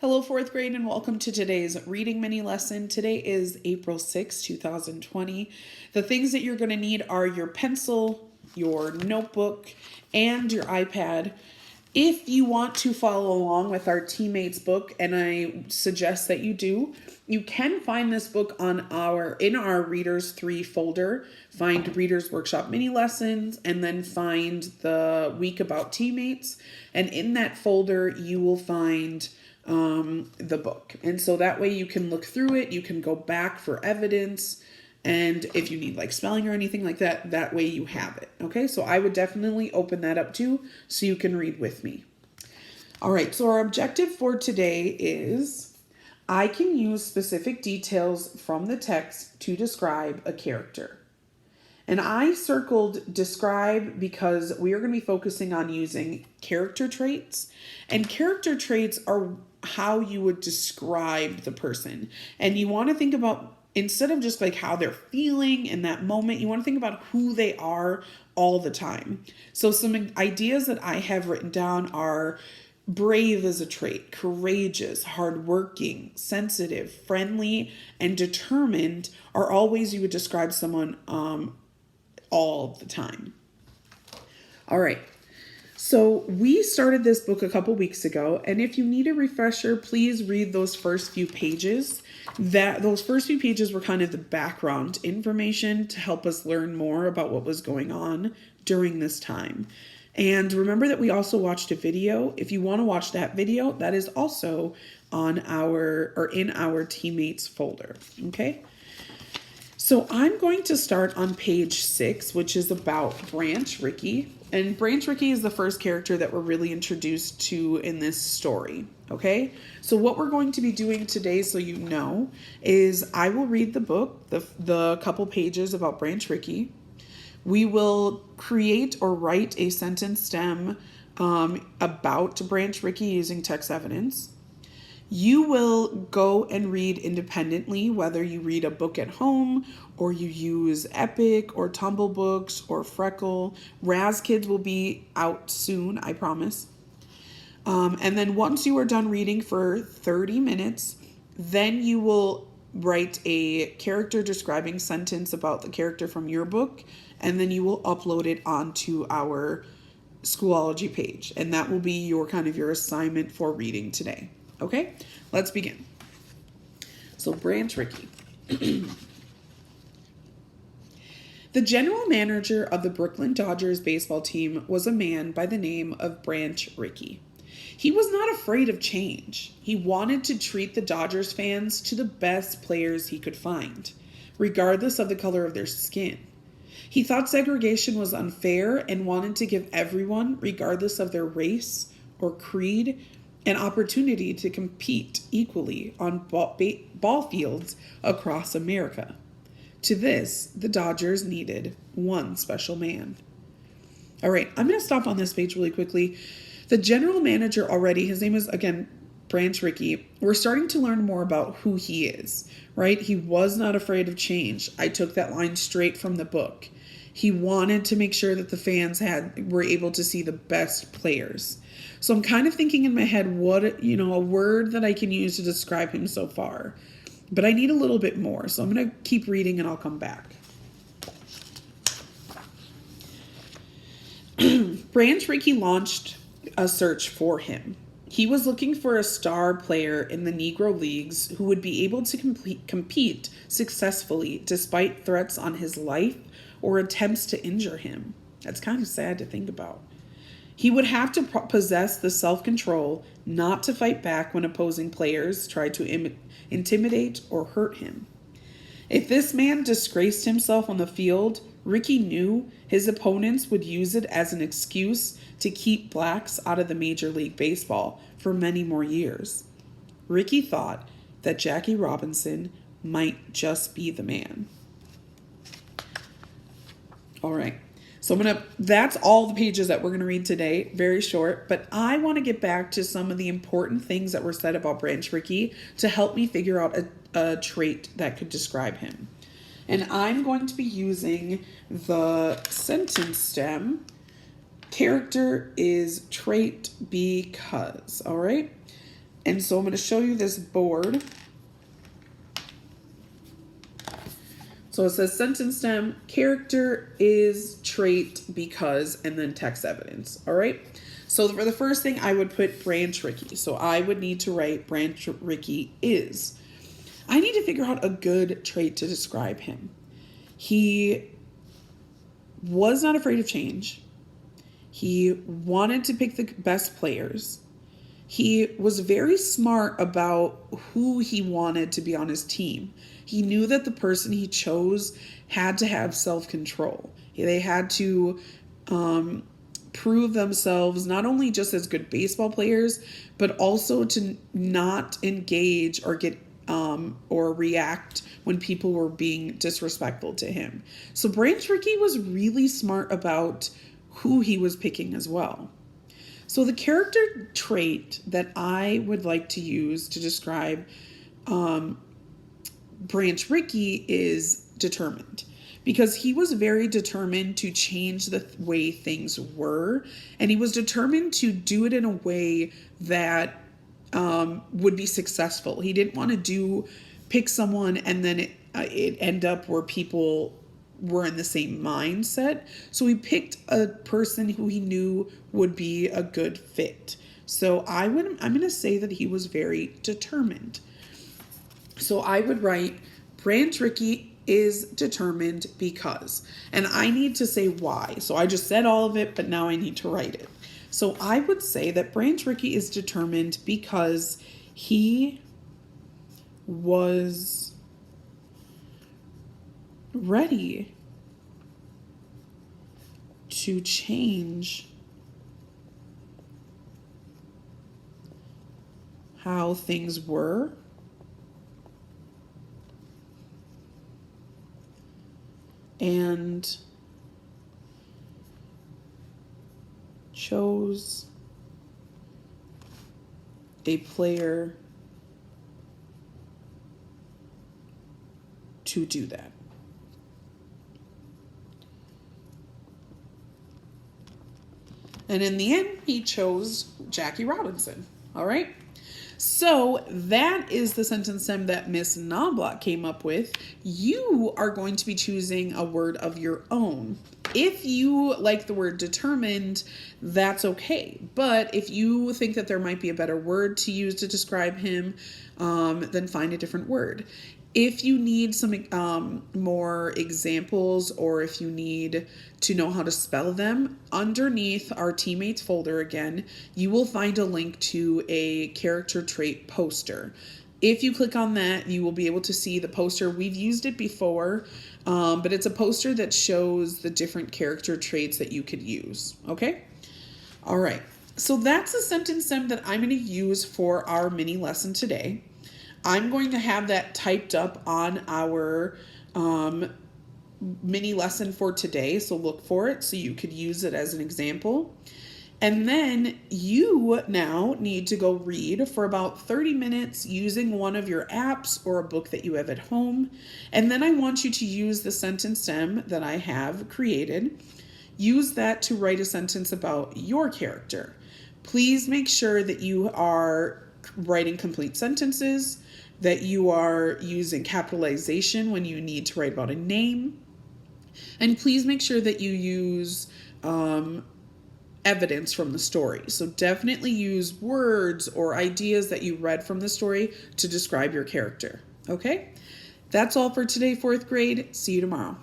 Hello, fourth grade, and welcome to today's reading mini lesson. Today is April 6, 2020. The things that you're going to need are your pencil, your notebook, and your iPad. If you want to follow along with our teammates book, and I suggest that you do, you can find this book in our Readers 3 folder. Find Readers Workshop mini lessons, and then find the week about teammates. And in that folder, you will find the book. And so that way you can look through it, you can go back for evidence, and if you need like spelling or anything like that, that way you have it. Okay, so I would definitely open that up too so you can read with me. All right, so our objective for today is I can use specific details from the text to describe a character. And I circled describe because we are going to be focusing on using character traits. And character traits are how you would describe the person. And you want to think about, instead of just like how they're feeling in that moment, you want to think about who they are all the time. So some ideas that I have written down are brave as a trait, courageous, hardworking, sensitive, friendly, and determined are all ways you would describe someone all the time. All right. So we started this book a couple weeks ago, and if you need a refresher, please read those first few pages. Those first few pages were kind of the background information to help us learn more about what was going on during this time. And remember that we also watched a video. If you want to watch that video, that is also in our teammates folder. Okay. So I'm going to start on page 6, which is about Branch Rickey. And Branch Rickey is the first character that we're really introduced to in this story. Okay, so what we're going to be doing today, so you know, is I will read the book, the couple pages about Branch Rickey. We will create or write a sentence stem about Branch Rickey using text evidence. You will go and read independently, whether you read a book at home or you use Epic or Tumble Books or Freckle. Raz Kids will be out soon, I promise. And then once you are done reading for 30 minutes, then you will write a character describing sentence about the character from your book, and then you will upload it onto our Schoology page. And that will be your assignment for reading today. Okay, let's begin. So Branch Rickey. The general manager of the Brooklyn Dodgers baseball team was a man by the name of Branch Rickey. He was not afraid of change. He wanted to treat the Dodgers fans to the best players he could find, regardless of the color of their skin. He thought segregation was unfair and wanted to give everyone, regardless of their race or creed, an opportunity to compete equally on ball fields across America. To this, the Dodgers needed one special man. All right, I'm going to stop on this page really quickly. The general manager already, his name is, again, Branch Rickey. We're starting to learn more about who he is, right? He was not afraid of change. I took that line straight from the book. He wanted to make sure that the fans were able to see the best players. So I'm kind of thinking in my head, a word that I can use to describe him so far. But I need a little bit more. So I'm going to keep reading and I'll come back. Branch Rickey launched a search for him. He was looking for a star player in the Negro Leagues who would be able to compete successfully despite threats on his life or attempts to injure him. That's kind of sad to think about. He would have to possess the self-control not to fight back when opposing players tried to intimidate or hurt him. If this man disgraced himself on the field, Rickey knew his opponents would use it as an excuse to keep blacks out of the Major League Baseball for many more years. Rickey thought that Jackie Robinson might just be the man. All right. So that's all the pages that we're going to read today. Very short, but I want to get back to some of the important things that were said about Branch Rickey to help me figure out a trait that could describe him. And I'm going to be using the sentence stem. Character is trait because, all right? And so I'm going to show you this board. So it says sentence stem, character is trait because, and then text evidence. All right. So for the first thing, I would put Branch Rickey. So I would need to write Branch Rickey is. I need to figure out a good trait to describe him. He was not afraid of change. He wanted to pick the best players. He was very smart about who he wanted to be on his team. He knew that the person he chose had to have self-control. They had to prove themselves not only just as good baseball players, but also to not engage or get or react when people were being disrespectful to him. So Branch Rickey was really smart about who he was picking as well. So the character trait that I would like to use to describe Branch Rickey is determined, because he was very determined to change the way things were, and he was determined to do it in a way that would be successful. He didn't want to pick someone and then it end up where people were in the same mindset. So he picked a person who he knew would be a good fit. So I'm going to say that he was very determined. So I would write Branch Rickey is determined because, and I need to say why. So I just said all of it, but now I need to write it. So I would say that Branch Rickey is determined because he was ready to change how things were and chose a player to do that. And in the end, he chose Jackie Robinson. All right. So that is the sentence stem that Miss Knobloch came up with. You are going to be choosing a word of your own. If you like the word determined, that's okay. But if you think that there might be a better word to use to describe him, then find a different word. If you need some more examples, or if you need to know how to spell them, underneath our teammates folder again, you will find a link to a character trait poster. If you click on that, you will be able to see the poster. We've used it before, but it's a poster that shows the different character traits that you could use. Okay? All right. So that's the sentence stem that I'm going to use for our mini lesson today. I'm going to have that typed up on our mini lesson for today. So look for it so you could use it as an example. And then you now need to go read for about 30 minutes using one of your apps or a book that you have at home. And then I want you to use the sentence stem that I have created. Use that to write a sentence about your character. Please make sure that you are writing complete sentences, that you are using capitalization when you need to write about a name. And please make sure that you use evidence from the story. So definitely use words or ideas that you read from the story to describe your character. Okay? That's all for today, 4th grade. See you tomorrow.